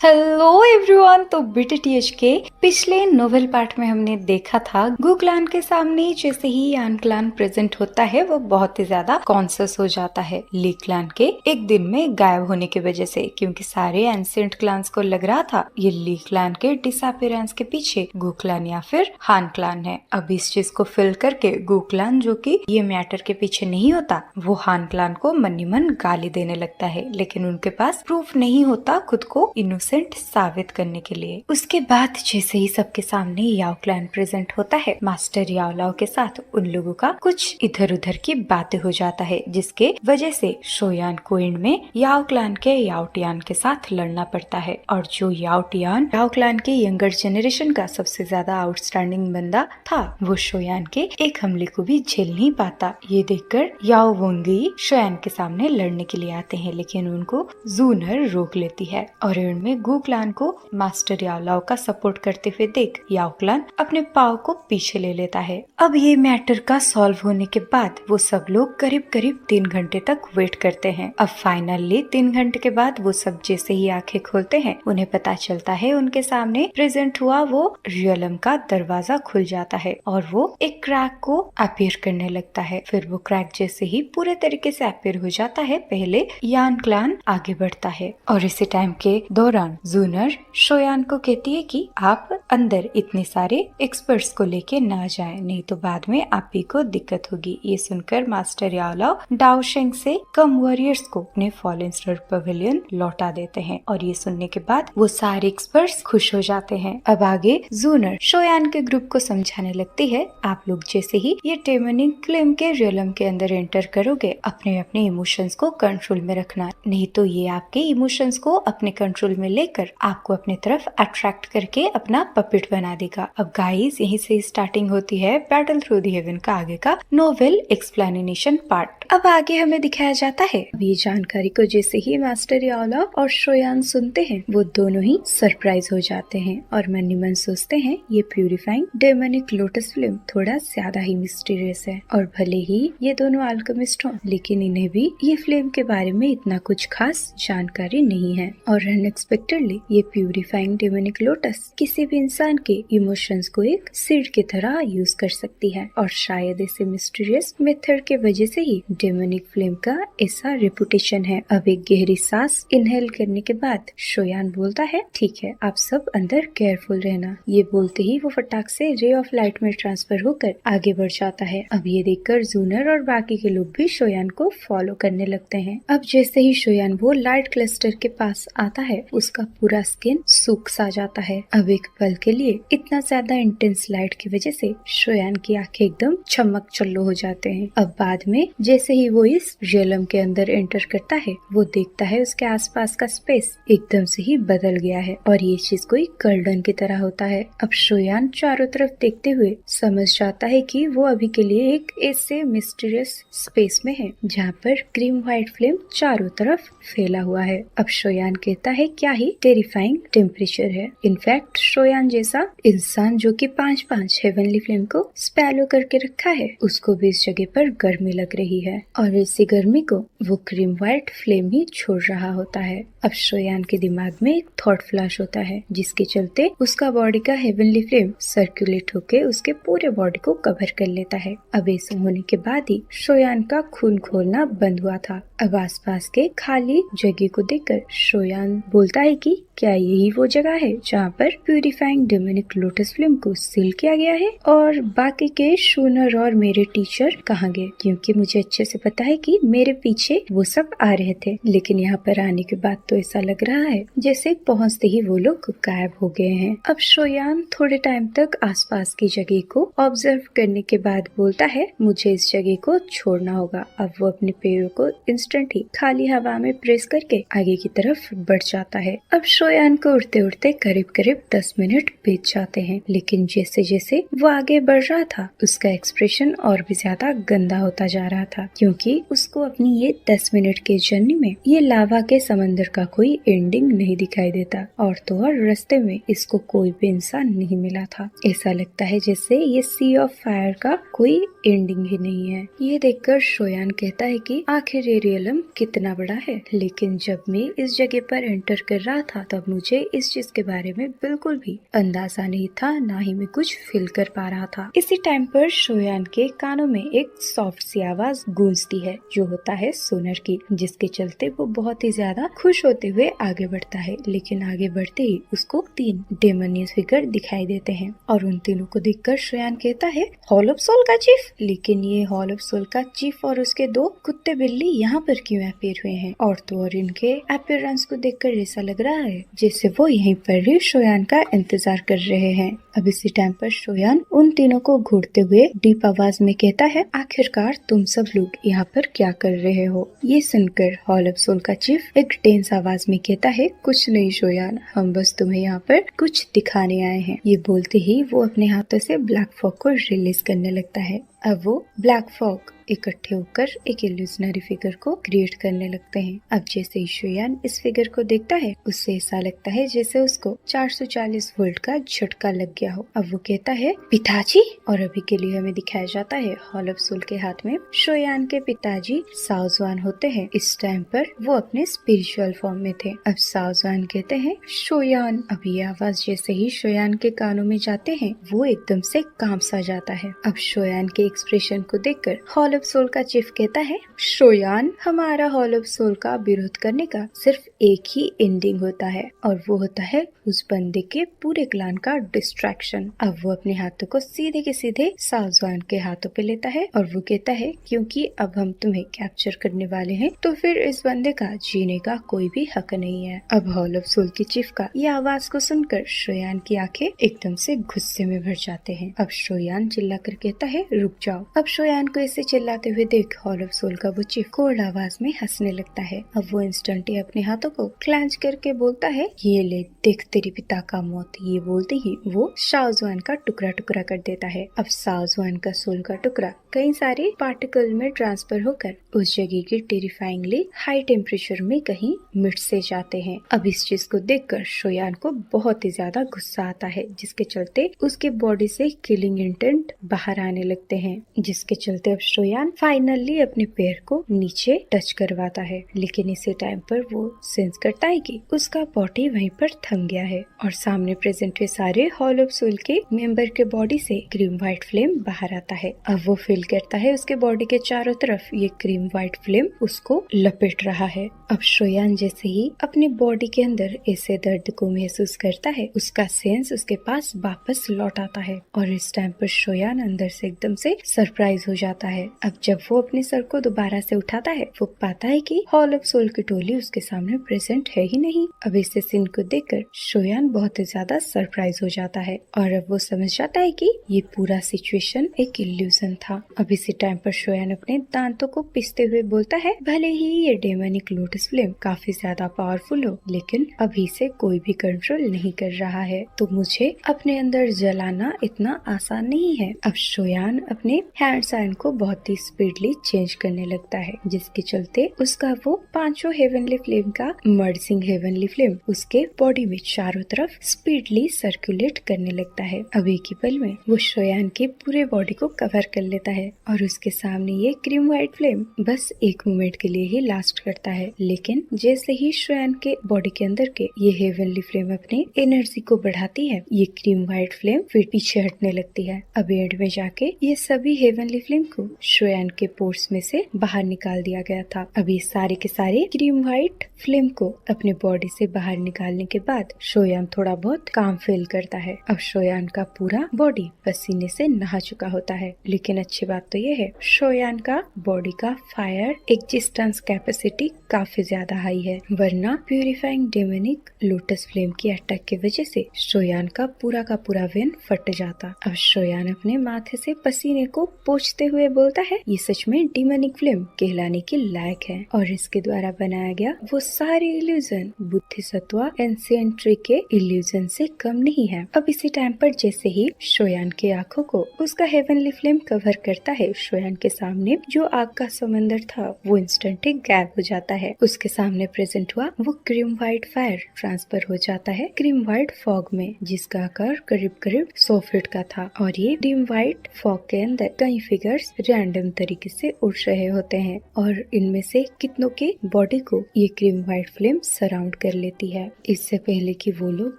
Hello everyone. तो बीटीटीएच के पिछले नोवेल पार्ट में हमने देखा था गुक्लान के सामने जैसे ही यान क्लान प्रेजेंट होता है वो बहुत ही ज्यादा कॉन्शियस हो जाता है ली क्लान के एक दिन में गायब होने की वजह से, क्योंकि सारे एंशिएंट क्लान्स को लग रहा था ये ली क्लान के डिसअपीयरेंस के पीछे गुक्लान या फिर हान क्लान है। अब इस चीज को फिल करके गुक्लान, जो कि ये मैटर के पीछे नहीं होता, वो हान क्लान को मन ही मन गाली देने लगता है, लेकिन उनके पास प्रूफ नहीं होता खुद को इनोसेंट साबित करने के लिए। उसके बाद जैसे ही सबके सामने याओ क्लैन प्रेजेंट होता है, मास्टर याओ लाओ के साथ उन लोगों का कुछ इधर उधर की बातें हो जाता है, जिसके वजह से शोयान को एंड में याओ क्लैन के याओ टियान के साथ लड़ना पड़ता है। और जो याओ टियान याओ क्लैन के यंगर जनरेशन का सबसे ज्यादा आउटस्टैंडिंग बंदा था, वो शोयान के एक हमले को भी झेल नहीं पाता। ये देखकर याओ वोंगी शोयान के सामने लड़ने के लिए आते हैं, लेकिन उनको जूनर रोक लेती है और इनमें गु क्लान को मास्टर याओ लाओ का सपोर्ट करते हुए देख याओ क्लान अपने पाव को पीछे ले लेता है। अब ये मैटर का सॉल्व होने के बाद वो सब लोग करीब करीब 3 घंटे तक वेट करते हैं। अब फाइनली 3 घंटे के बाद वो सब जैसे ही आंखें खोलते हैं, उन्हें पता चलता है उनके सामने प्रेजेंट हुआ वो रियलम का दरवाजा खुल जाता है और वो एक क्रैक को अपीयर करने लगता है। फिर वो क्रैक जैसे ही पूरे तरीके से अपीयर हो जाता है, पहले यान क्लान आगे बढ़ता है और इसी टाइम के दौरान जूनर शोयान को कहती है कि आप अंदर इतने सारे एक्सपर्ट्स को लेके ना जाएं, नहीं तो बाद में आप ही को दिक्कत होगी। ये सुनकर मास्टर याओ लाओ डाओशेंग से कम वॉरियर्स को अपने फॉलन स्टार पवेलियन लौटा देते हैं और ये सुनने के बाद वो सारे एक्सपर्ट्स खुश हो जाते हैं। अब आगे जूनर शोयान के ग्रुप को समझाने लगती है, आप लोग जैसे ही ये टेमनिंग क्लेम के रियलम के अंदर एंटर करोगे, अपने अपने इमोशंस को कंट्रोल में रखना, नहीं तो ये आपके इमोशंस को अपने कंट्रोल में लेकर आपको अपने तरफ अट्रैक्ट करके अपना पपेट बना देगा। अब गाइस, यहीं से स्टार्टिंग होती है बैटल थ्रू दी हेवन का आगे का नोवेल एक्सप्लेनेशन पार्ट। अब आगे हमें दिखाया जाता है, अब ये जानकारी को जैसे ही मास्टर याओ लाओ और शोयान सुनते हैं, वो दोनों ही सरप्राइज हो जाते हैं और मन ही मन सोचते हैं ये प्यूरिफाइंग डेमोनिक लोटस फिल्म थोड़ा ज्यादा ही मिस्टीरियस है। और भले ही ये दोनों अल्केमिस्ट हों, लेकिन इन्हें भी ये फिल्म के बारे में इतना कुछ खास जानकारी नहीं है और अनएक्सपेक्टेडली ये प्यूरिफाइंग डेमोनिक लोटस किसी भी इंसान के इमोशंस को एक सीड की तरह यूज कर सकती है और शायद इसे मिस्टीरियस मेथड के वजह से ही डेमोनिक फ्लेम का ऐसा रेपुटेशन है। अब एक गहरी सांस इनहेल करने के बाद शोयान बोलता है, ठीक है, आप सब अंदर केयरफुल रहना। ये बोलते ही वो फटाक से रे ऑफ लाइट में ट्रांसफर होकर आगे बढ़ जाता है। अब ये देखकर जूनर और बाकी के लोग भी शोयान को फॉलो करने लगते हैं। अब जैसे ही शोयान वो लाइट क्लस्टर के पास आता है, उसका पूरा स्किन सूख सा जाता है। अब एक पल के लिए इतना ज्यादा इंटेंस लाइट की वजह से शोयान की आंखें एकदम चमक चल्लो हो जाते हैं। अब बाद में जैसे ही वो इस रियलम के अंदर एंटर करता है, वो देखता है उसके आसपास का स्पेस एकदम से ही बदल गया है और ये चीज कोई कर्डन की तरह होता है। अब शोयान चारों तरफ देखते हुए समझ जाता है कि वो अभी के लिए एक ऐसे मिस्टीरियस स्पेस में है जहाँ पर क्रीम व्हाइट फ्लेम चारों तरफ फैला हुआ है। अब शोयान कहता है, क्या ही टेरिफाइंग टेम्परेचर है। इनफैक्ट शोयान जैसा इंसान जो कि 5-5 हेवनली फ्लेम को स्पैलो करके रखा है, उसको भी इस जगह पर गर्मी लग रही है और इसी गर्मी को वो क्रीम व्हाइट फ्लेम ही छोड़ रहा होता है। अब शोयान के दिमाग में एक थॉट फ्लैश होता है, जिसके चलते उसका बॉडी का हेवनली फ्लेम सर्कुलेट होके उसके पूरे बॉडी को कवर कर लेता है। अब ऐसा होने के बाद ही शोयान का खून खोलना बंद हुआ था। अब आसपास के खाली जगह को देखकर शोयान बोलता है कि क्या यही वो जगह है जहाँ पर प्यूरिफाइंग डेमोनिक लोटस फ्लेम को सील किया गया है और बाकी के शूनर और मेरे टीचर कहाँ गए, क्योंकि मुझे अच्छे से पता है कि मेरे पीछे वो सब आ रहे थे, लेकिन यहाँ पर आने के बाद तो ऐसा लग रहा है जैसे पहुँचते ही वो लोग गायब हो गए हैं। अब शोयान थोड़े टाइम तक आसपास की जगह को ऑब्जर्व करने के बाद बोलता है, मुझे इस जगह को छोड़ना होगा। अब वो अपने पैरों को इंस्टेंट ही खाली हवा में प्रेस करके आगे की तरफ बढ़ जाता है। अब शोयान को उड़ते उड़ते करीब करीब 10 मिनट बीत जाते हैं, लेकिन जैसे जैसे वो आगे बढ़ रहा था, उसका एक्सप्रेशन और भी ज्यादा गंदा होता जा रहा था, क्योंकि उसको अपनी ये 10 मिनट के जर्नी में ये लावा के समंदर का कोई एंडिंग नहीं दिखाई देता और तो और रास्ते में इसको कोई भी इंसान नहीं मिला था। ऐसा लगता है जैसे ये सी ऑफ फायर का कोई एंडिंग ही नहीं है। ये देखकर शोयान कहता है कि आखिर ये रियलम कितना बड़ा है, लेकिन जब मैं इस जगह पर एंटर कर रहा था तब तब मुझे इस चीज के बारे में बिल्कुल भी अंदाजा नहीं था, ना ही मैं कुछ फील कर पा रहा था। इसी टाइम पर शोयान के कानों में एक सॉफ्ट सी आवाज गूंजती है जो होता है सोनर की, जिसके चलते वो बहुत ही ज्यादा खुश होते हुए आगे बढ़ता है। लेकिन आगे बढ़ते ही उसको 3 डेमोनियस फिगर दिखाई देते हैं और उन तीनों को देखकर शोयान कहता है, हॉल ऑफ सोल का चीफ। लेकिन ये हॉल ऑफ सोल का चीफ और उसके 2 कुत्ते बिल्ली यहाँ पर क्यों अपीयर हुए हैं? और तो और इनके अपीयरेंस को देखकर ऐसा लग रहा है जैसे वो यहीं पर ही शोयान का इंतजार कर रहे हैं। अब इसी टाइम पर शोयान उन तीनों को घूरते हुए डीप आवाज में कहता है, आखिरकार तुम सब लोग यहाँ पर क्या कर रहे हो? ये सुनकर हॉल ऑफ सोल का चीफ एक टेंस आवाज में कहता है, कुछ नहीं शोयान, हम बस तुम्हें यहाँ पर कुछ दिखाने आए हैं। ये बोलते ही वो अपने हाथों से ब्लैक फॉग को रिलीज करने लगता है। अब वो ब्लैक फॉग इकट्ठे होकर एक इल्यूजनरी फिगर को क्रिएट करने लगते हैं। अब जैसे ही शोयान इस फिगर को देखता है उससे ऐसा लगता है जैसे उसको 440 वोल्ट का झटका लग गया हो। अब वो कहता है, पिताजी। और अभी के लिए हमें दिखाया जाता है हॉल ऑफ सोल के हाथ में शोयान के पिताजी साओजुआन होते हैं। इस टाइम पर वो अपने स्पिरिचुअल फॉर्म में थे। अब साओजुआन कहते हैं, शोयान। अब ये आवाज जैसे ही शोयान के कानों में जाते हैं वो एकदम से काम सा जाता है। अब शोयान के एक्सप्रेशन को देखकर हॉल ऑफ सोल का चीफ कहता है, शोयान, हमारा हॉल ऑफ सोल का विरोध करने का सिर्फ एक ही एंडिंग होता है और वो होता है उस बंदे के पूरे क्लान का डिस्ट्रैक्शन। अब वो अपने हाथों को सीधे के सीधे साओजुआन के हाथों पे लेता है और वो कहता है, क्योंकि अब हम तुम्हें कैप्चर करने वाले हैं तो फिर इस बंदे का जीने का कोई भी हक नहीं है। अब हॉल ऑफ सोल के चीफ का ये आवाज को सुनकर शोयान की आंखें एकदम से गुस्से में भर जाते हैं। अब शोयान चिल्लाकर कहता है, रुक जाओ। अब शोयान को ऐसे चिल्लाते हुए देख हॉल ऑफ सोल का वो चीफ कोल्ड आवाज में हंसने लगता है। अब वो इंस्टेंट ही अपने हाथों को क्लेंच करके बोलता है, ये ले देख तेरी पिता का मौत। ये बोलते ही वो साओजुआन का टुकड़ा टुकड़ा कर देता है। अब साओजुआन का सोल का टुकड़ा कई सारे पार्टिकल में ट्रांसफर होकर उस जगह की टेरिफाइंगली हाई टेम्परेचर में कहीं मिट से जाते हैं। अब इस चीज को देखकर शोयान को बहुत ही ज्यादा गुस्सा आता है, जिसके चलते उसके बॉडी से किलिंग इंटेंट बाहर आने लगते हैं, जिसके चलते अब शोयान फाइनली अपने पैर को नीचे टच करवाता है। लेकिन इसी टाइम पर वो सेंस करता है कि उसका बॉडी वहीं पर थम गया है और सामने प्रेजेंट हुए सारे हॉल ऑफ सोल के मेंबर के बॉडी से क्रीम व्हाइट फ्लेम बाहर आता है। अब वो फील करता है उसके बॉडी के चारों तरफ ये क्रीम व्हाइट फ्लेम उसको लपेट रहा है। अब शोयान जैसे ही अपने बॉडी के अंदर ऐसे दर्द को महसूस करता है, उसका सेंस उसके पास वापस लौट आता है और इस टाइम पर शोयान अंदर से एकदम से सरप्राइज हो जाता है। अब जब वो अपने सर को दोबारा से उठाता है वो पाता है कि हॉल ऑफ सोल की टोली उसके सामने प्रेजेंट है ही नहीं। अब इस सीन को देखकर शोयान बहुत ही ज्यादा सरप्राइज हो जाता है और अब वो समझ जाता है कि ये पूरा सिचुएशन एक इल्यूजन था। अब इसी टाइम पर शोयान अपने दांतों को पिसते हुए बोलता है, भले ही ये डेमोनिक लोटस फ्लेम काफी ज्यादा पावरफुल हो, लेकिन अभी से कोई भी कंट्रोल नहीं कर रहा है, तो मुझे अपने अंदर जलाना इतना आसान नहीं है। अब शोयान अपने हैंड साइन को बहुत ही स्पीडली चेंज करने लगता है, जिसके चलते उसका वो 5 हेवनली फ्लेम का मर्जिंग हेवनली फ्लेम उसके बॉडी में चारों तरफ स्पीडली सर्कुलेट करने लगता है। अब एक ही पल में वो शोयान के पूरे बॉडी को कवर कर लेता है और उसके सामने ये क्रीम व्हाइट फ्लेम बस एक मोमेंट के लिए ही लास्ट करता है। लेकिन जैसे ही शोयान के बॉडी के अंदर के ये हेवनली फ्लेम अपने एनर्जी को बढ़ाती है, ये क्रीम व्हाइट फ्लेम फिर पीछे हटने लगती है। अब एंड में जाके ये सभी हेवनली फ्लेम को शोयान के पोर्स में से बाहर निकाल दिया गया था। अब ये सारे के सारे क्रीम व्हाइट फ्लेम को अपने बॉडी से बाहर निकालने के बाद शोयान थोड़ा बहुत काम फील करता है। अब शोयान का पूरा बॉडी पसीने से नहा चुका होता है। लेकिन अच्छी बात तो ये है, शोयान का बॉडी का फायर एग्जिस्टेंस कैपेसिटी काफी ज्यादा हाई है, वरना प्यूरिफाइंग डेमोनिक लोटस फ्लेम की अटैक की वजह से शोयान का पूरा वेन फट जाता। अब शोयान अपने माथे से पसीने को पोंछते हुए बोलता है, ये सच में डेमोनिक फ्लेम कहलाने के लायक है और इसके द्वारा बनाया गया वो सारे इल्यूजन बुद्धिसत्व एंशिएंट ट्रिक के इल्यूजन से कम नहीं है। अब इसी टाइम पर जैसे ही शोयान के आंखों को उसका हेवनली फ्लेम कवर करता है, शोयान के सामने जो आग का समंदर था वो इंस्टेंट ही गायब हो जाता है। उसके सामने प्रेजेंट हुआ वो क्रीम व्हाइट फायर ट्रांसफर हो जाता है क्रीम व्हाइट फॉग में, जिसका आकार करीब 100 फीट का था और ये क्रीम व्हाइट फॉग के अंदर कई फिगर्स रैंडम तरीके से उड़ रहे होते हैं और इनमें से कितनों के बॉडी को ये क्रीम व्हाइट फ्लेम सराउंड कर लेती है। इससे पहले कि वो लोग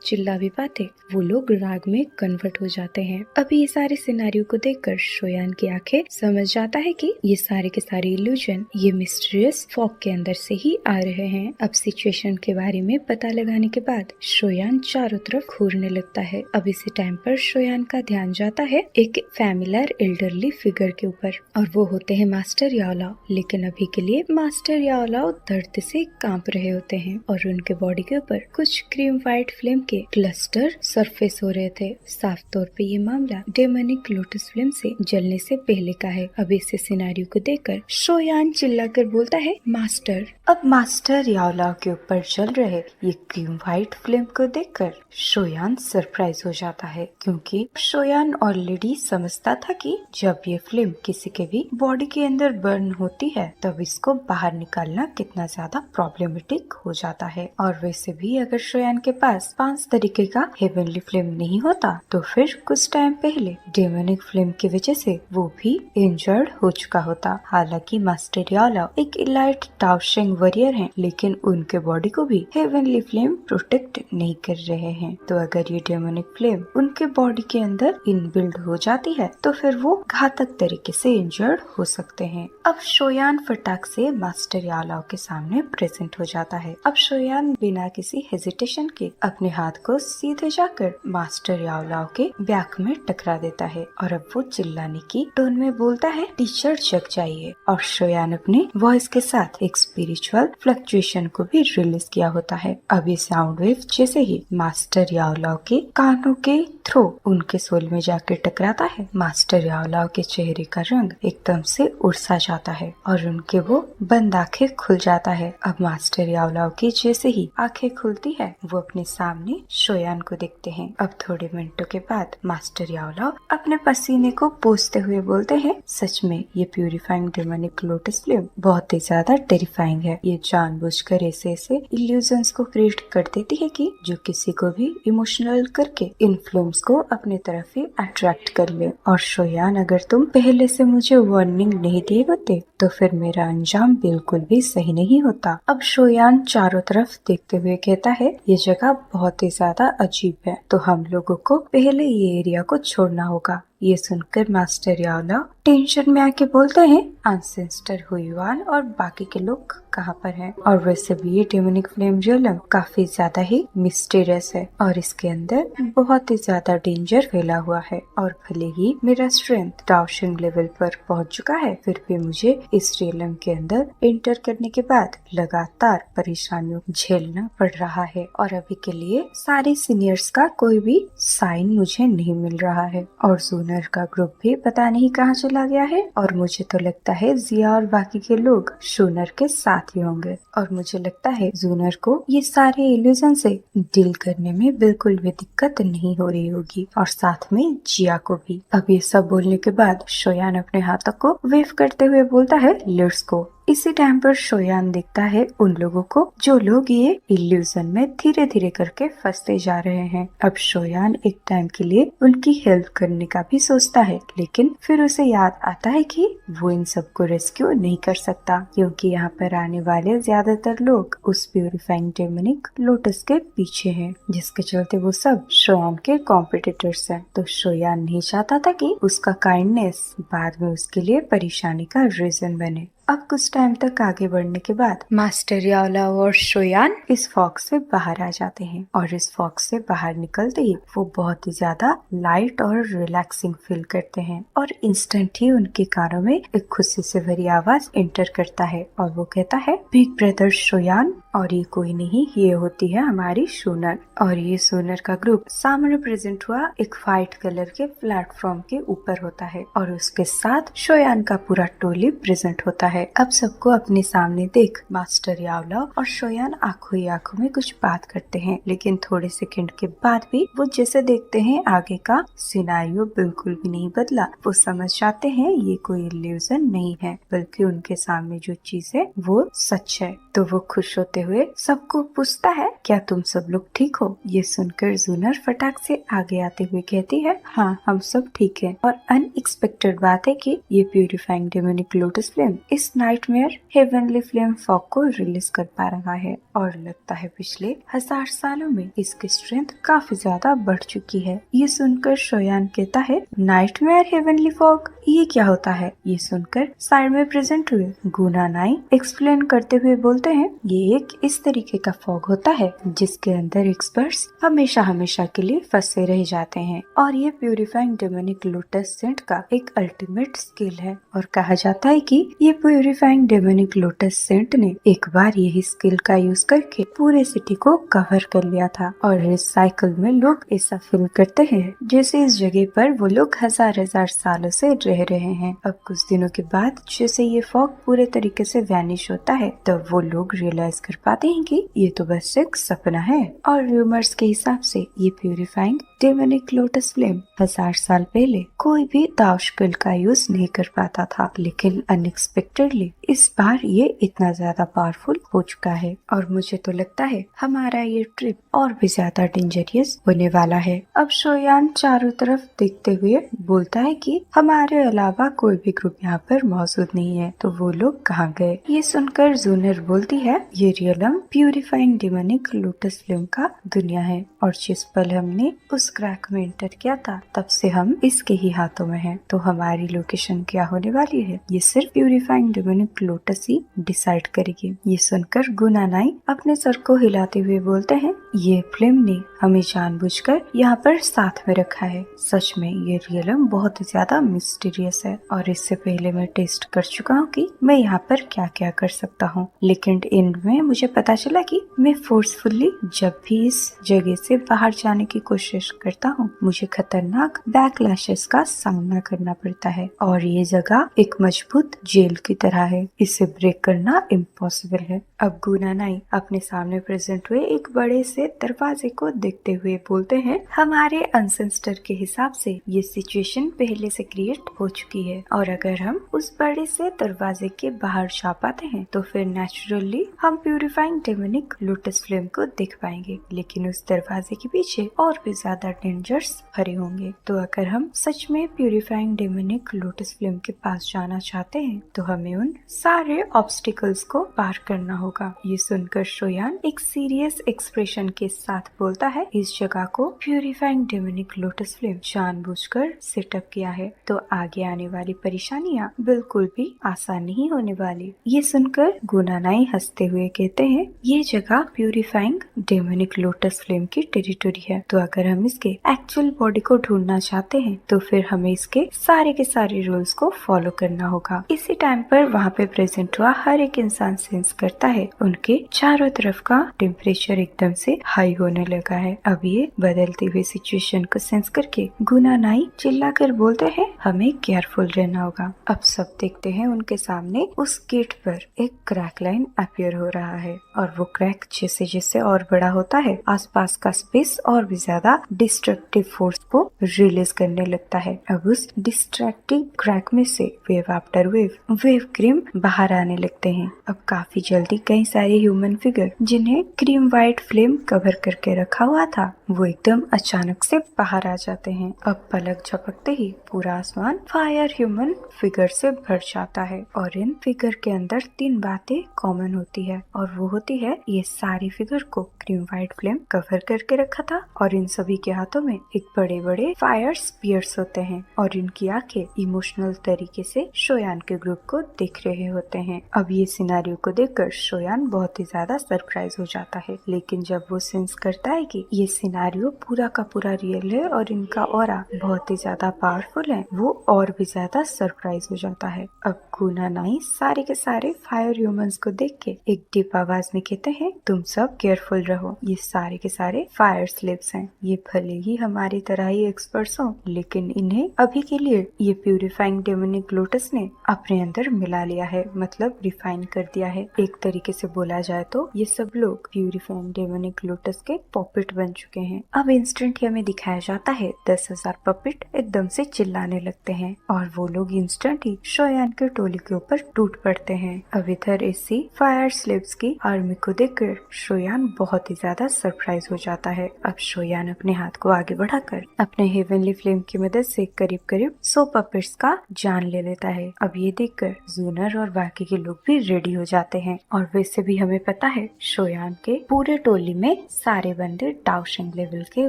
चिल्ला भी पाते, वो लोग राग में कन्वर्ट हो जाते हैं। अभी ये सारे सिनेरियो को देखकर शोयान की आंखें समझ जाता है कि ये सारे के सारे इल्यूजन ये मिस्टीरियस फॉग के अंदर से ही आ रहे हैं। अब सिचुएशन के बारे में पता लगाने के बाद शोयान चारों तरफ घूरने लगता है। अब इसी टाइम पर शोयान का ध्यान जाता है एक फैमिलियर एल्डरली फिगर के ऊपर और वो होते हैं मास्टर याओलाओ। लेकिन अभी के लिए मास्टर याओलाओ दर्द से कांप रहे होते हैं और उनके बॉडी के ऊपर कुछ क्रीम व्हाइट फ्लेम के क्लस्टर सरफेस हो रहे थे। साफ तौर पे ये मामला डेमोनिक लोटस फ्लेम से जलने से पहले का है। अब इस सिनेरियो को देखकर शोयान चिल्लाकर बोलता है मास्टर। अब मास्टर याओलाओ के ऊपर जल रहे ये क्रीम व्हाइट फ्लेम को देखकर शोयान सरप्राइज हो जाता है, क्योंकि शोयान ऑलरेडी समझता था कि जब ये फ्लेम किसी के भी बॉडी के अंदर बर्न होती है तब इसको बाहर निकालना कितना ज्यादा प्रॉब्लमेटिक हो जाता है। और वैसे भी अगर शोयान के पास 5 तरीके का हेवनली फ्लेम नहीं होता तो फिर कुछ टाइम पहले डेमोनिक फ्लेम की वजह से वो भी इंजर्ड हो चुका होता। हालांकि मास्टर याओलाओ एक इलाइट टाओशेंग वॉरियर हैं, लेकिन उनके बॉडी को भी हेवनली फ्लेम प्रोटेक्ट नहीं कर रहे हैं। तो अगर ये डेमोनिक फ्लेम उनके बॉडी के अंदर इनबिल्ड हो जाती है तो फिर वो घातक तरीके से इंजर्ड हो सकते हैं। अब शोयान फटाक से मास्टर याओलाओ के सामने प्रेजेंट हो जाता है। अब शोयान बिना किसी हेजिटेशन के अपने हाथ को सीधे जाकर मास्टर याओलाओ के बैक में टकरा देता है और अब वो चिल्लाने की टोन में बोलता है टीचर जग जाइए। और शोयान अपने वॉइस के साथ एक स्पिरिचुअल फ्लक्चुएशन को भी रिलीज किया होता है। अब ये साउंड वेव जैसे ही मास्टर याओलाओ के कानों के थ्रू उनके सोल में जाकर टकराता है, मास्टर याओलाओ के चेहरे का रंग एकदम से उड़सा जाता है और उनके वो बंद आंखें खुल जाता है। अब मास्टर याओलाओ की जैसे ही आंखें खुलती है वो अपने सामने शोयान को देखते हैं। अब थोड़े मिनटों के बाद मास्टर याओलाओ अपने पसीने को पोंछते हुए बोलते हैं सच में ये प्यूरिफाइंग डेमोनिक लोटस फ्लेम बहुत ही ज्यादा टेरिफाइंग है। ये जानबूझकर ऐसे इल्यूजन्स को क्रिएट कर देती है कि जो किसी को भी इमोशनल करके इन फ्लेम्स को अपने तरफ ही अट्रैक्ट कर ले। और शोयान अगर तुम पहले से मुझे वार्निंग नहीं दिए होते तो फिर मेरा अंजाम बिल्कुल भी सही नहीं होता। अब शोयान चारों तरफ देखते हुए कहता है ये जगह बहुत ही ज्यादा अजीब है, तो हम लोगों को पहले ये एरिया को छोड़ना होगा। ये सुनकर मास्टर याओलाओ टेंशन में आके बोलते हैं एंसेस्टर हुईवान और बाकी के लोग कहाँ पर हैं। और वैसे भी ये डेमोनिक फ्लेम रियलम काफी ज्यादा ही मिस्टीरियस है और इसके अंदर बहुत ही ज्यादा डेंजर फैला हुआ है। और भले ही मेरा स्ट्रेंथ टाओशेंग लेवल पर पहुंच चुका है, फिर भी मुझे इस रियलम के अंदर एंटर करने के बाद लगातार परेशानियों झेलना पड़ रहा है। और अभी के लिए सारे सीनियर्स का कोई भी साइन मुझे नहीं मिल रहा है और जूनर का ग्रुप भी पता नहीं कहाँ चला गया है। और मुझे तो लगता है जिया और बाकी के लोग शूनर के साथ ही होंगे। और मुझे लगता है जूनर को ये सारे इल्यूजन से डील करने में बिल्कुल भी दिक्कत नहीं हो रही होगी और साथ में जिया को भी। अब ये सब बोलने के बाद शोयान अपने हाथों को वेव करते हुए बोलता है लेट्स गो। इसी टाइम पर शोयान देखता है उन लोगों को जो लोग ये इल्यूजन में धीरे धीरे करके फंसते जा रहे हैं। अब शोयान एक टाइम के लिए उनकी हेल्प करने का भी सोचता है, लेकिन फिर उसे याद आता है कि वो इन सबको रेस्क्यू नहीं कर सकता, क्योंकि यहाँ पर आने वाले ज्यादातर लोग उस प्यूरिफाइंग डेमोनिक लोटस के पीछे हैं, जिसके चलते वो सब शोयान के कॉम्पिटिटर्स हैं। तो शोयान नहीं चाहता था कि उसका काइंडनेस बाद में उसके लिए परेशानी का रीजन बने। अब कुछ टाइम तक आगे बढ़ने के बाद मास्टर याओलाओ और शोयान इस फॉग से बाहर आ जाते हैं और इस फॉग से बाहर निकलते ही वो बहुत ही ज्यादा लाइट और रिलैक्सिंग फील करते हैं और इंस्टेंट ही उनके कानों में एक खुशी से भरी आवाज एंटर करता है और वो कहता है बिग ब्रदर शोयान, और ये कोई नहीं, ये होती है हमारी शूनर। और ये शूनर का ग्रुप सामने प्रेजेंट हुआ एक व्हाइट कलर के प्लेटफॉर्म के ऊपर होता है और उसके साथ शोयान का पूरा टोली प्रेजेंट होता है। अब सबको अपने सामने देख मास्टर याओलाओ और शोयान आंखों ही आंखों में कुछ बात करते हैं, लेकिन थोड़े सेकंड के बाद भी वो जैसे देखते हैं आगे का सिनेरियो बिल्कुल भी नहीं बदला। वो समझ जाते हैं ये कोई इल्यूजन नहीं है, बल्कि उनके सामने जो चीज है वो सच है। तो वो खुश होते करते हुए सबको पूछता है, क्या तुम सब लोग ठीक हो? ये सुनकर जूनर फटाक से आगे आते हुए कहती है, हाँ हम सब ठीक है। और अनएक्सपेक्टेड बात है कि ये प्यूरिफाइंग डेमोनिक लोटस फ्लेम इस नाइटमेयर हेवनली फ्लेम फॉग को रिलीज कर पा रहा है और लगता है पिछले 1000 सालों में इसकी स्ट्रेंथ काफी ज्यादा बढ़ चुकी है। ये सुनकर शोयान कहता है, नाइटमेयर हेवनली फॉग, ये क्या होता है? ये सुनकर साइड में प्रेजेंट हुए गुना नाई एक्सप्लेन करते हुए बोलते हैं, ये एक इस तरीके का फॉग होता है जिसके अंदर एक्सपर्ट्स हमेशा हमेशा के लिए फंसे रह जाते हैं और ये प्यूरिफाइंग डेमोनिक लोटस सेंट का एक अल्टीमेट स्किल है। और कहा जाता है कि ये प्यूरिफाइंग डेमोनिक लोटस सेंट ने एक बार यही स्किल का यूज करके पूरे सिटी को कवर कर लिया था और इस साइकिल में लोग ऐसा फील करते हैं जैसे इस जगह पर वो लोग हजार हजार सालों से रह रहे हैं। अब कुछ दिनों के बाद जैसे ये फॉग पूरे तरीके से वैनिश होता है तब वो लोग रियलाइज कर पाते हैं कि ये तो बस एक सपना है। और रूमर्स के हिसाब से ये प्यूरिफाइंग डेमोनिक लोटस फ्लेम 1000 साल पहले कोई भी दावशकुल का यूज नहीं कर पाता था, लेकिन अनएक्सपेक्टेडली इस बार ये इतना ज्यादा पावरफुल हो चुका है और मुझे तो लगता है हमारा ये ट्रिप और भी ज्यादा डेंजरियस होने वाला है। अब शोयान चारों तरफ देखते हुए बोलता है कि हमारे अलावा कोई भी ग्रुप यहाँ पर मौजूद नहीं है, तो वो लोग कहाँ गए? ये सुनकर जूनर बोलती है, ये realm purifying demonic lotus flame का दुनिया है और जिस पल हमने उस क्रैक में एंटर किया था तब से हम इसके ही हाथों में हैं। तो हमारी लोकेशन क्या होने वाली है ये सिर्फ प्यूरिफाइंग डेमोनिक लोटस ही डिसाइड करेगी। ये सुनकर गुनानाई अपने सर को हिलाते हुए बोलते हैं, ये फ्लेम ने हमें जानबूझकर यहाँ पर साथ में रखा है। सच में ये रियलम बहुत ज्यादा मिस्टीरियस है और इससे पहले मैं टेस्ट कर चुका हूँ कि मैं यहाँ पर क्या क्या कर सकता हूँ, लेकिन एंड में मुझे पता चला कि मैं फोर्सफुली जब भी इस जगह से बाहर जाने की कोशिश करता हूँ मुझे खतरनाक बैकलैशेस का सामना करना पड़ता है और ये जगह एक मजबूत जेल की तरह है, इसे ब्रेक करना इम्पॉसिबल है। अब गुनानाई अपने सामने प्रेजेंट हुए एक बड़े से दरवाजे को देखते हुए बोलते हैं, हमारे अनसेंस्टर के हिसाब से ये सिचुएशन पहले से क्रिएट हो चुकी है और अगर हम उस बड़े से दरवाजे के बाहर जा पाते हैं तो फिर नेचुरली हम प्यूरिफाइंग डेमोनिक लोटस फ्लेम को देख पाएंगे, लेकिन उस दरवाजे के पीछे और भी ज्यादा डेंजर्स भरे होंगे। तो अगर हम सच में प्यूरिफाइंग डेमोनिक लोटस फ्लेम के पास जाना चाहते हैं तो हमें उन सारे ऑब्स्टिकल्स को पार करना होगा। ये सुनकर शोयान एक सीरियस एक्सप्रेशन के साथ बोलता है, इस जगह को प्यूरिफाइंग डेमोनिक लोटस फ्लेम जानबूझकर सेटअप किया है, तो आगे आने वाली परेशानियां बिल्कुल भी आसान नहीं होने वाली। ये सुनकर गुनानाई हंसते हुए कहते हैं, ये जगह प्यूरिफाइंग डेमोनिक लोटस फ्लेम की टेरिटोरी है, तो अगर हम इसके एक्चुअल बॉडी को ढूंढना चाहते हैं तो फिर हमें इसके सारे के सारे रूल्स को फॉलो करना होगा। इसी टाइम पर वहाँ पे प्रेजेंट हुआ हर एक इंसान सेंस करता है उनके चारों तरफ का टेम्परेचर एकदम से हाई होने लगा है। अब ये बदलती हुई सिचुएशन को सेंस करके गुनानाई चिल्लाकर बोलते हैं, हमें केयरफुल रहना होगा। अब सब देखते हैं उनके सामने उस गेट पर एक क्रैक लाइन अपीयर हो रहा है और वो क्रैक जैसे जैसे और बड़ा होता है आसपास का स्पेस और भी ज्यादा डिस्ट्रक्टिव फोर्स को रिलीज करने लगता है। अब उस डिस्ट्रक्टिव क्रैक में से वेव आफ्टर वेव क्रीम बाहर आने लगते हैं। अब काफी जल्दी कई सारे ह्यूमन फिगर जिन्हें क्रीम वाइट फ्लेम कवर करके रखा हुआ था वो एकदम अचानक से बाहर आ जाते हैं। अब पलक झपकते ही पूरा आसमान फायर ह्यूमन फिगर से भर जाता है और इन फिगर के अंदर 3 बातें कॉमन होती है और वो होती है, ये सारी फिगर को क्रीम वाइट फ्लेम कवर करके रखा था और इन सभी के हाथों में एक बड़े बड़े फायर स्पीयर्स होते हैं और इनकी आंखें इमोशनल तरीके से शोयान के ग्रुप को देख रहे होते हैं। अब ये सिनेरियो को देखकर शोयान बहुत ही ज्यादा सरप्राइज हो जाता है, लेकिन जब वो सेंस करता है कि ये सिनेरियो पूरा का पूरा रियल है और इनका ऑरा बहुत ही ज्यादा पावरफुल है, वो और भी ज्यादा सरप्राइज हो जाता है। अब गुनानाई सारे के सारे फायर ह्यूमंस को देख के एक डीप आवाज में कहते हैं, तुम सब केयरफुल रहो, ये सारे के सारे फायर स्लेव्स हैं। ये भले ही हमारी तरह ही एक्सपर्ट्स हो, लेकिन इन्हें अभी के लिए ये प्यूरिफाइंग डेमोनिक लोटस ने अपने अंदर मिला लिया है, मतलब रिफाइन कर दिया है। एक तरीके तरीके से बोला जाए तो ये सब लोग प्यूरिफाइंग डेमोनिक लोटस के पॉपेट बन चुके हैं। अब इंस्टेंट हमें दिखाया जाता है 10,000 पपेट एकदम से चिल्लाने लगते हैं और वो लोग इंस्टेंट ही शोयान के टोली के ऊपर टूट पड़ते हैं। अब इधर इसी फायर स्लेव्स की आर्मी को देखकर शोयान बहुत ही ज्यादा सरप्राइज हो जाता है। अब शोयान अपने हाथ को आगे बढ़ाकर अपने हेवनली फ्लेम की मदद से करीब करीब 100 पपेट्स का जान ले लेता है। अब ये देखकर जूनर और बाकी के लोग भी रेडी हो जाते हैं और वैसे भी हमें पता है शोयान के पूरे टोली में सारे बंदे डाउशिंग लेवल के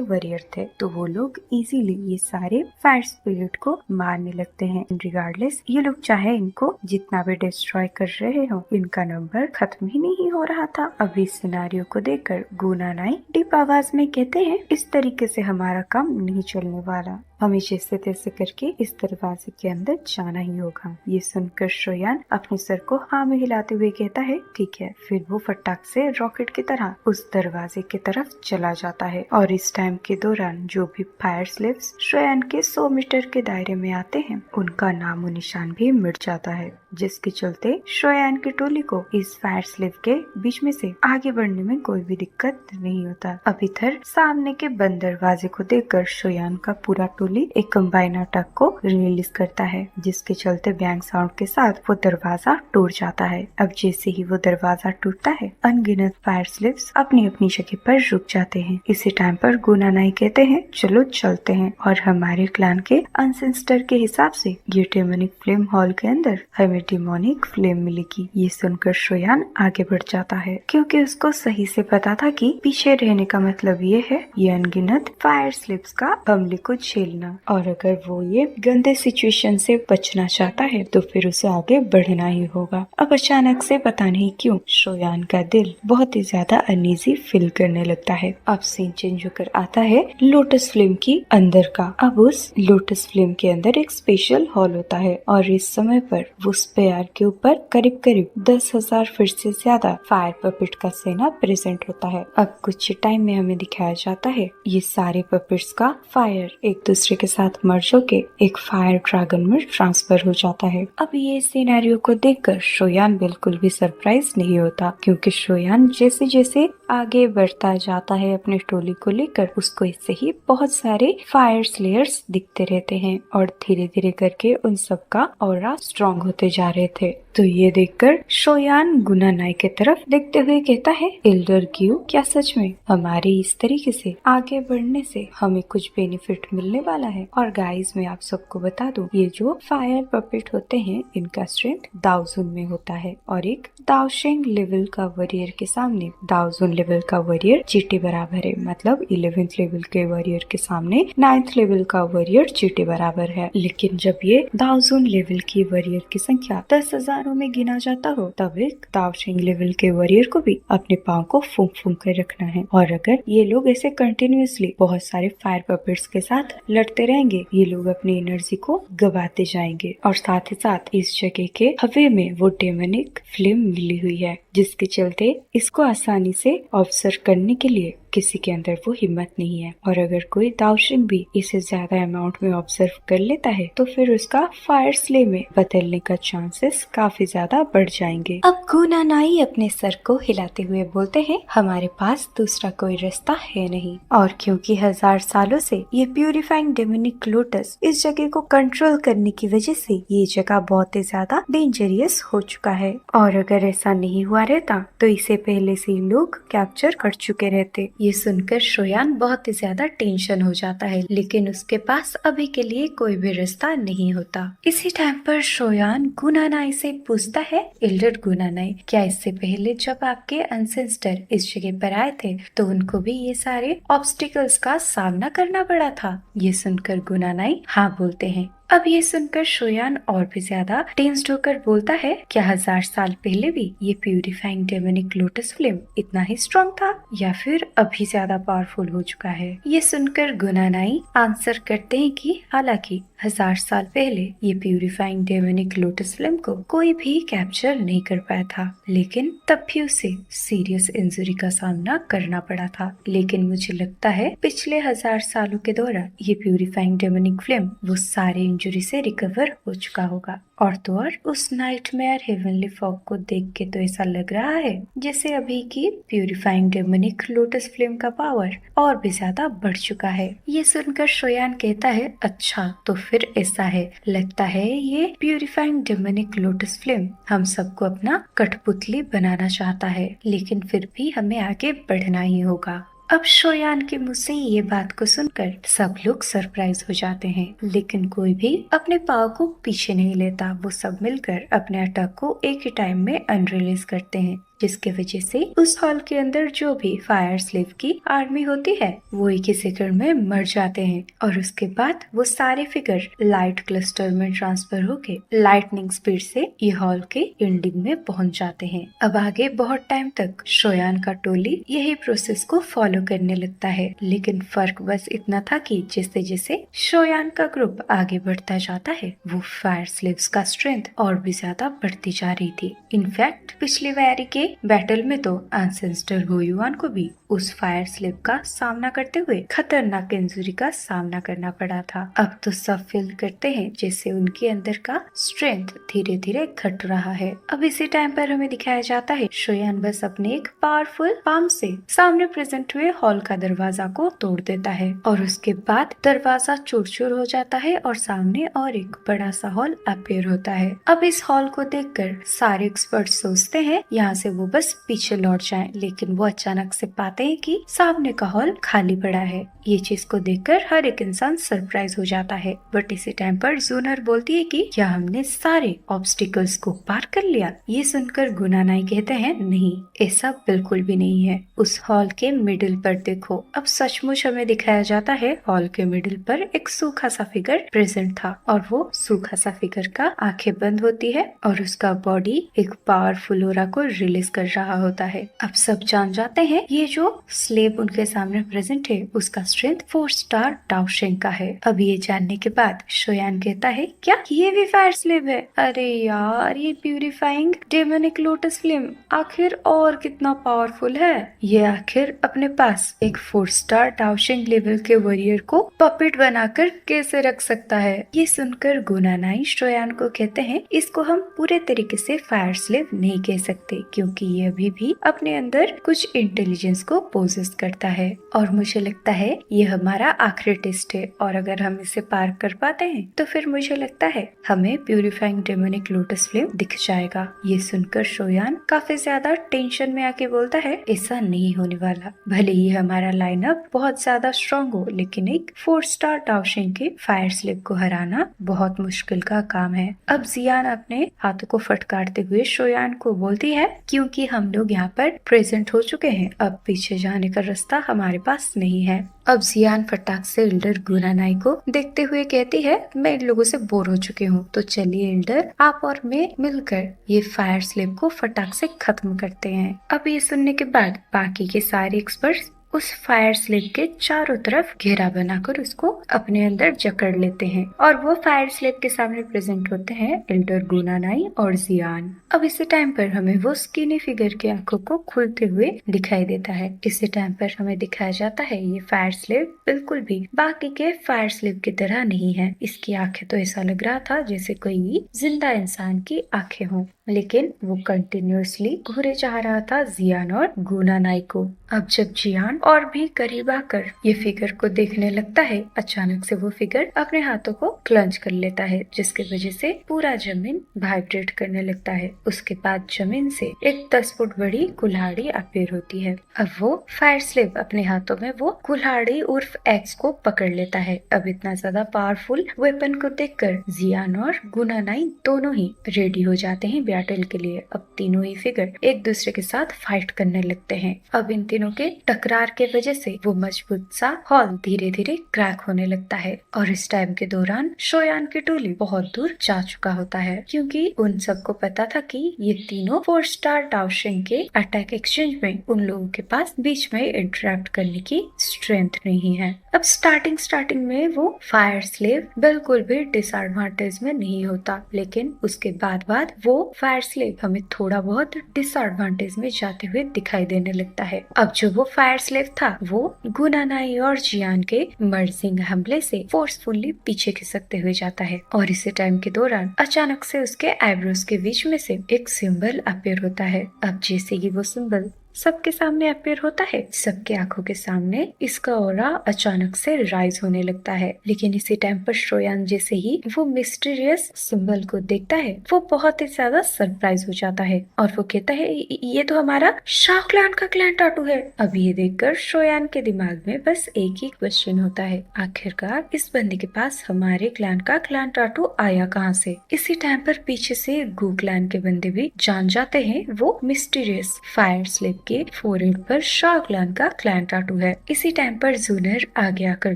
वॉरियर थे, तो वो लोग इजीली ये सारे फायर स्पिरिट को मारने लगते हैं। रिगार्डलेस ये लोग चाहे इनको जितना भी डिस्ट्रॉय कर रहे हो, इनका नंबर खत्म ही नहीं हो रहा था। अब इस सिनेरियो को देखकर गुनानाई डीप आवाज में कहते हैं, इस तरीके से हमारा काम नहीं चलने वाला, हमें जैसे तैसे करके इस दरवाजे के अंदर जाना ही होगा। ये सुनकर शोयान अपने सर को हाँ में हिलाते हुए कहता है ठीक है। फिर वो फटाक से रॉकेट की तरह उस दरवाजे की तरफ चला जाता है और इस टाइम के दौरान जो भी फायर स्लेव्स शोयान के 100 मीटर के दायरे में आते हैं, उनका नामो निशान भी मिट जाता है, जिसके चलते शोयान की टोली को इस फायर स्लेव के बीच में से आगे बढ़ने में कोई भी दिक्कत नहीं होता। अब इधर सामने के बंद दरवाजे को देखकर शोयान का पूरा एक कंबाइनर अटैक को रिलीज करता है, जिसके चलते बैंग साउंड के साथ वो दरवाजा टूट जाता है। अब जैसे ही वो दरवाजा टूटता है, अनगिनत फायर स्लेव्स अपनी अपनी जगह पर रुक जाते हैं। इसी टाइम पर गुनानाई कहते हैं चलो चलते हैं और हमारे क्लान के एंसेस्टर के हिसाब से ये डेमोनिक फ्लेम हॉल के अंदर हमें डेमोनिक फ्लेम मिलेगी। ये सुनकर शोयान आगे बढ़ जाता है, क्योंकि उसको सही से पता था कि पीछे रहने का मतलब ये है ये अनगिनत फायर स्लेव्स का हमले को झेलना, और अगर वो ये गंदे सिचुएशन से बचना चाहता है तो फिर उसे आगे बढ़ना ही होगा। अब अचानक से पता नहीं क्यों शोयान का दिल बहुत ही ज्यादा अनईजी फील करने लगता है। अब सीन चेंज होकर आता है लोटस फ्लेम की अंदर का। अब उस लोटस फ्लेम के अंदर एक स्पेशल हॉल होता है और इस समय पर वो स्पेयर के ऊपर करीब करीब 10,000 फिर से ज्यादा फायर पपेट का सेना प्रेजेंट होता है। अब कुछ टाइम में हमें दिखाया जाता है ये सारे पपेट्स का फायर एक दूसरे के साथ मर्ज होके एक फायर ड्रैगन में ट्रांसफर हो जाता है। अब ये सिनेरियो को देखकर शोयान बिल्कुल भी सरप्राइज नहीं होता, क्योंकि शोयान जैसे जैसे आगे बढ़ता जाता है अपने टोली को लेकर, उसको इससे ही बहुत सारे फायर स्लेयर्स दिखते रहते हैं और धीरे धीरे करके उन सब का ऑरा स्ट्रॉन्ग होते जा रहे थे। तो ये देखकर शोयान गुनानाई के तरफ देखते हुए कहता है, एल्डर ग्यू, क्या सच में हमारे इस तरीके से आगे बढ़ने से हमें कुछ बेनिफिट मिलने वाला है? और गाइस मैं आप सबको बता दूं, ये जो फायर पपेट होते हैं इनका स्ट्रेंथ 1000 में होता है और एक दाओशेंग लेवल का वॉरियर के सामने 1000 लेवल का वॉरियर चीटी बराबर है। मतलब 11th लेवल के वॉरियर के सामने 9th लेवल का वॉरियर चीटी बराबर है। लेकिन जब ये 1000 लेवल की वॉरियर की संख्या 10,000 में गिना जाता हो, तब एक दाओशेंग लेवल के वॉरियर को भी अपने पाँव को फूंक फूंक कर रखना है। और अगर ये लोग ऐसे कंटिन्यूअसली बहुत सारे फायर पपेट्स के साथ लड़ते रहेंगे, ये लोग अपनी एनर्जी को गवाते जाएंगे। और साथ ही साथ इस जगह के हवे में वो डेमोनिक फ्लेम मिली हुई है, जिसके चलते इसको आसानी से ऑब्जर्व करने के लिए किसी के अंदर वो हिम्मत नहीं है। और अगर कोई दाउशिंग भी इसे ज्यादा अमाउंट में ऑब्जर्व कर लेता है तो फिर उसका फायर स्ले में बदलने का चांसेस काफी ज्यादा बढ़ जाएंगे। अब गुनानाई अपने सर को हिलाते हुए बोलते हैं, हमारे पास दूसरा कोई रास्ता है नहीं। और क्योंकि 1000 सालों से ये प्यूरिफाइंग डेमोनिक लोटस इस जगह को कंट्रोल करने की वजह से ये जगह बहुत ही ज्यादा डेंजरियस हो चुका है, और अगर ऐसा नहीं हुआ रहता तो इसे पहले से लोग कैप्चर कर चुके रहते। ये सुनकर शोयान बहुत ही ज्यादा टेंशन हो जाता है, लेकिन उसके पास अभी के लिए कोई भी रास्ता नहीं होता। इसी टाइम पर शोयान गुनानाई से पूछता है, एल्डर गुनानाई, क्या इससे पहले जब आपके एंसेस्टर इस जगह पर आए थे तो उनको भी ये सारे ऑब्स्टिकल्स का सामना करना पड़ा था? ये सुनकर गुनानाई हाँ बोलते हैं। अब ये सुनकर शोयान और भी ज्यादा टेंस्ड होकर बोलता है, क्या 1000 साल पहले भी ये प्यूरिफाइंग डेमोनिक लोटस फ्लेम इतना ही स्ट्रॉन्ग था या फिर अभी ज्यादा पावरफुल हो चुका है? ये सुनकर गुनानाई आंसर करते हैं कि हालांकि 1000 साल पहले ये प्यूरिफाइंग डेमोनिक लोटस फ्लेम को कोई भी कैप्चर नहीं कर पाया था, लेकिन तब भी उसे सीरियस इंजरी का सामना करना पड़ा था। लेकिन मुझे लगता है पिछले 1000 सालों के दौरान ये प्यूरिफाइंग डेमोनिक फ्लेम वो सारे इंजरी से रिकवर हो चुका होगा। और तो और उस नाइटमेयर हेवनली फॉग को देख के तो ऐसा लग रहा है जैसे अभी की प्यूरिफाइंग डेमोनिक लोटस फ्लेम का पावर और भी ज्यादा बढ़ चुका है। ये सुनकर शोयान कहता है, अच्छा तो फिर ऐसा है, लगता है ये प्यूरिफाइंग डेमोनिक लोटस फ्लेम हम सबको अपना कठपुतली बनाना चाहता है, लेकिन फिर भी हमें आगे बढ़ना ही होगा। अब शोयान के मुंह से ये बात को सुनकर सब लोग सरप्राइज हो जाते हैं, लेकिन कोई भी अपने पाव को पीछे नहीं लेता। वो सब मिलकर अपने अटैक को एक ही टाइम में अनरिलीज करते हैं, जिसके वजह से उस हॉल के अंदर जो भी फायर स्लेव की आर्मी होती है वो एक ही सेकंड में मर जाते हैं। और उसके बाद वो सारे फिगर लाइट क्लस्टर में ट्रांसफर होके लाइटनिंग स्पीड से ये हॉल के एंडिंग में पहुंच जाते हैं। अब आगे बहुत टाइम तक शोयान का टोली यही प्रोसेस को फॉलो करने लगता है, लेकिन फर्क बस इतना था कि जैसे जैसे शोयान का ग्रुप आगे बढ़ता जाता है वो फायर स्लेव्स का स्ट्रेंथ और भी ज्यादा बढ़ती जा रही थी। इनफैक्ट पिछली वारी के बैटल में तो एंसेस्टर हुयुआन को भी उस फायर स्लेव का सामना करते हुए खतरनाक इंजरी का सामना करना पड़ा था। अब तो सब फील करते हैं जैसे उनके अंदर का स्ट्रेंथ धीरे धीरे घट रहा है। अब इसी टाइम पर हमें दिखाया जाता है शोयान बस अपने एक पावरफुल पाम से सामने प्रेजेंट हुए हॉल का दरवाजा को तोड़ देता है और उसके बाद दरवाजा चूर-चूर हो जाता है और सामने और एक बड़ा सा हॉल अपीयर होता है। अब इस हॉल को देखकर सारे एक्सपर्ट सोचते हैं यहाँ से वो बस पीछे लौट जाएं, लेकिन वो अचानक से पाते हैं कि सामने का हॉल खाली पड़ा है। ये चीज को देखकर हर एक इंसान सरप्राइज हो जाता है, बट इसी टाइम पर जूनर बोलती है कि क्या हमने सारे ऑब्स्टिकल्स को पार कर लिया। ये सुनकर गुनानाई कहते हैं, नहीं ऐसा बिल्कुल भी नहीं है, उस हॉल के मिडिल पर देखो। अब सचमुच हमें दिखाया जाता है हॉल के मिडिल पर एक सूखा सा फिगर प्रेजेंट था और वो सूखा सा फिगर का आंखें बंद होती है और उसका बॉडी एक पावरफुल ऑरा को रिलीज कर रहा होता है। अब सब जान जाते हैं ये जो स्लेब उनके सामने प्रेजेंट है उसका स्ट्रेंथ 4 स्टार डाउशिंग का है। अब ये जानने के बाद शोयान कहता है, क्या ये भी फायर स्लेब है? अरे यार ये प्यूरिफाइंग डेमोनिक लोटस फ्लेम आखिर और कितना पावरफुल है। ये आखिर अपने पास एक 4 स्टार डाउशिंग लेवल के वॉरियर को पपेट बनाकर कैसे रख सकता है। ये सुनकर गुनानाई शोयान को कहते हैं, इसको हम पूरे तरीके से फायर स्लेब नहीं कह सकते क्योंकि ये अभी भी अपने अंदर कुछ इंटेलिजेंस को पोजेस करता है और मुझे लगता है ये हमारा आखिरी टेस्ट है और अगर हम इसे पार कर पाते हैं तो फिर मुझे लगता है हमें प्यूरिफाइंग डेमोनिक लोटस फ्लेम दिख जाएगा। ये सुनकर शोयान काफी ज्यादा टेंशन में आके बोलता है, ऐसा नहीं होने वाला, भले ही हमारा लाइनअप बहुत ज्यादा स्ट्रॉन्ग हो लेकिन एक 4 स्टार डाउशिंग के फायर स्लेब को हराना बहुत मुश्किल का काम है। अब जियान अपने हाथों को फटकारते हुए शोयान को बोलती है, क्योंकि हम लोग यहाँ पर प्रेजेंट हो चुके हैं, अब पीछे जाने का रास्ता हमारे पास नहीं है। अब जियान फटाक से एल्डर गुनानाई को देखते हुए कहती है, मैं इन लोगों से बोर हो चुकी हूँ, तो चलिए एल्डर आप और मैं मिलकर ये फायर स्लेब को फटाक से खत्म करते हैं। अब ये सुनने के बाद बाकी के सारे एक्सपर्ट्स उस फायर स्लेब के चारों तरफ घेरा बनाकर उसको अपने अंदर जकड़ लेते हैं और वो फायर स्लेब के सामने प्रेजेंट होते हैं एल्डर गुनानाई और जियान। अब इसी टाइम पर हमें वो स्किनी फिगर की आंखों को खुलते हुए दिखाई देता है। इसी टाइम पर हमें दिखाया जाता है ये फायर स्लेब बिल्कुल भी बाकी के फायर स्लेब की तरह नहीं है। इसकी आंखें तो ऐसा लग रहा था जैसे कोई जिंदा इंसान की आंखें हों, लेकिन वो कंटिन्यूअसली घूरे जा रहा था जियान और गुनानाई को। अब जब जियान और भी करीब आकर ये फिगर को देखने लगता है, अचानक से वो फिगर अपने हाथों को क्लंच कर लेता है, जिसकी वजह से पूरा जमीन वाइब्रेट करने लगता है। उसके बाद जमीन से एक 10 फुट बड़ी कुल्हाड़ी अपीयर होती है। अब वो फायर स्लेब अपने हाथों में वो कुल्हाड़ी उर्फ एक्स को पकड़ लेता है। अब इतना ज्यादा पावरफुल वेपन को देखकर जियान और गुनानाई दोनों ही रेडी हो जाते हैं बैटल के लिए। अब तीनों ही फिगर एक दूसरे के साथ फाइट करने लगते हैं। अब इन तीनों के टकरार के वजह से वो मजबूत सा हॉल धीरे धीरे क्रैक होने लगता है और इस टाइम के दौरान शोयान की टोली बहुत दूर जा चुका होता है, क्योंकि उन सबको पता था कि ये तीनों 4 स्टार डाउशिंग के अटैक एक्सचेंज में उन लोगों के पास बीच में इंटरेक्ट करने की स्ट्रेंथ नहीं है। अब स्टार्टिंग में वो फायर स्लेव बिल्कुल भी डिसएडवांटेज में नहीं होता, लेकिन उसके बाद वो फायर स्लेव हमें थोड़ा बहुत डिसएडवांटेज में जाते हुए दिखाई देने लगता है। अब जो वो फायर स्लेव था वो गुनानाई और जियान के मर्जिंग हमले से फोर्सफुली पीछे खिसकते हुए जाता है और इसी टाइम के दौरान अचानक से उसके आईब्रोज के बीच में से एक सिंबल अपीयर होता है। अब जैसे ही वो सिंबल सबके सामने अपीयर होता है, सबके आंखों के सामने इसका ऑरा अचानक से राइज होने लगता है। लेकिन इसी टाइम पर शोयान जैसे ही वो मिस्टीरियस सिंबल को देखता है वो बहुत ही ज्यादा सरप्राइज हो जाता है और वो कहता है ये तो हमारा शाओ क्लैन का क्लैन टाटू है। अब ये देखकर शोयान के दिमाग में बस एक ही क्वेश्चन होता है, आखिरकार इस बंदे के पास हमारे क्लैन का क्लैन टाटू आया कहाँ से। इसी टाइम पर पीछे से गू क्लैन के बंदे भी जान जाते हैं वो मिस्टीरियस फायर स्लेव के फोरहेड पर शाओ क्लैन का क्लैन टाटू है। इसी टाइम पर जूनर आगे आकर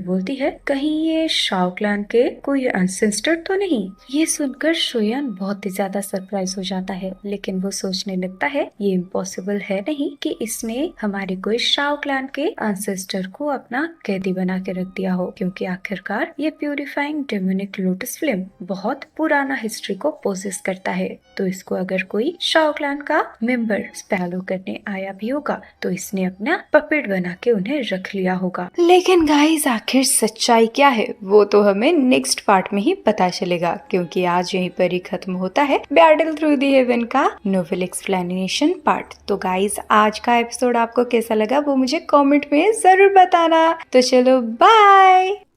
बोलती है कहीं ये शाओ क्लैन के कोई एंसेस्टर तो नहीं। ये सुनकर शोयान बहुत ही ज्यादा सरप्राइज हो जाता है, लेकिन वो सोचने लगता है ये इम्पॉसिबल है नहीं कि इसने हमारे कोई शाओ क्लैन के एंसेस्टर को अपना कैदी बना के रख दिया हो, क्योंकि आखिरकार ये प्यूरिफाइंग डेमोनिक लोटस फ्लेम बहुत पुराना हिस्ट्री को पोजेस करता है। तो इसको अगर कोई शाओ क्लैन का मेंबर फॉलो करने आया भी होगा तो इसने अपना पपेट बना के उन्हें रख लिया होगा। लेकिन गाइस आखिर सच्चाई क्या है वो तो हमें नेक्स्ट पार्ट में ही पता चलेगा, क्योंकि आज यहीं पर ही खत्म होता है बैटल थ्रू द हेवन का नोवेल एक्सप्लेनेशन पार्ट। तो गाइस आज का एपिसोड आपको कैसा लगा वो मुझे कमेंट में जरूर बताना। तो चलो बाय।